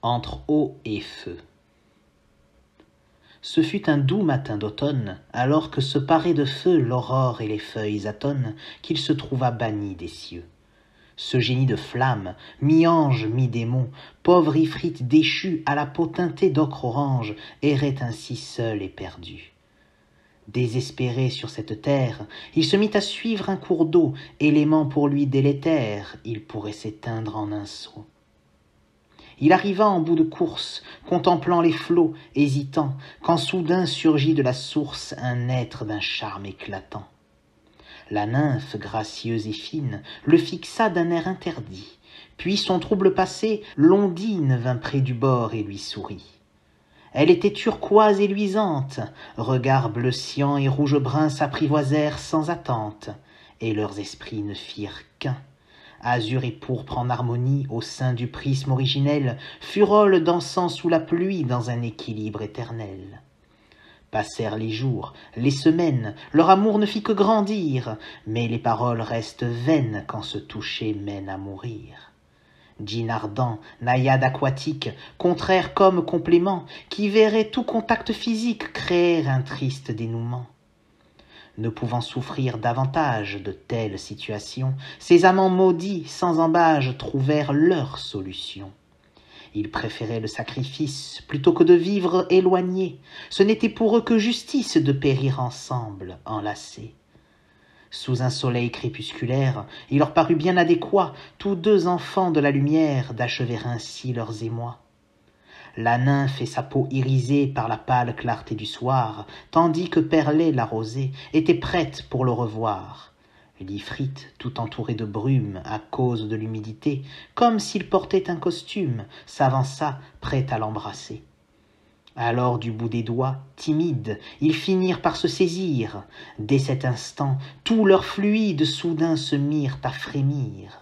Entre eau et feu. Ce fut un doux matin d'automne, alors que se paraient de feu l'aurore et les feuilles atones, qu'il se trouva banni des cieux. Ce génie de flamme, mi-ange, mi-démon, pauvre ifrite déchu à la peau teintée d'ocre-orange, errait ainsi seul et perdu. Désespéré sur cette terre, il se mit à suivre un cours d'eau, élément pour lui délétère, il pourrait s'éteindre en un saut. Il arriva en bout de course, contemplant les flots, hésitant, quand soudain surgit de la source un être d'un charme éclatant. La nymphe, gracieuse et fine, le fixa d'un air interdit, puis son trouble passé, l'ondine vint près du bord et lui sourit. Elle était turquoise et luisante, regards bleu cyan et rouge-brun s'apprivoisèrent sans attente, et leurs esprits ne firent qu'un. Azur et pourpre en harmonie au sein du prisme originel, furolent dansant sous la pluie dans un équilibre éternel. Passèrent les jours, les semaines, leur amour ne fit que grandir, mais les paroles restent vaines quand ce toucher mène à mourir. Djinn ardent, naïade aquatique, contraire comme complément, qui verrait tout contact physique créer un triste dénouement. Ne pouvant souffrir davantage de telles situations, ces amants maudits, sans embâge, trouvèrent leur solution. Ils préféraient le sacrifice plutôt que de vivre éloignés. Ce n'était pour eux que justice de périr ensemble, enlacés. Sous un soleil crépusculaire, il leur parut bien adéquat, tous deux enfants de la lumière, d'achever ainsi leurs émois. La nymphe et sa peau irisée par la pâle clarté du soir, tandis que perlait la rosée, étaient prêtes pour le revoir. L'ifrite, tout entouré de brume à cause de l'humidité, comme s'il portait un costume, s'avança, prêt à l'embrasser. Alors du bout des doigts, timides, ils finirent par se saisir. Dès cet instant, tous leurs fluides soudain se mirent à frémir.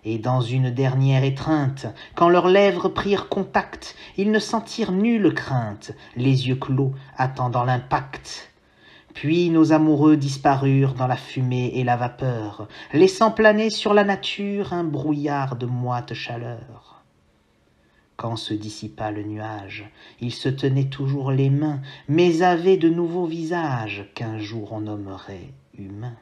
Et dans une dernière étreinte, quand leurs lèvres prirent contact, ils ne sentirent nulle crainte, les yeux clos, attendant l'impact. Puis nos amoureux disparurent dans la fumée et la vapeur, laissant planer sur la nature un brouillard de moite chaleur. Quand se dissipa le nuage, ils se tenaient toujours les mains, mais avaient de nouveaux visages qu'un jour on nommerait humains.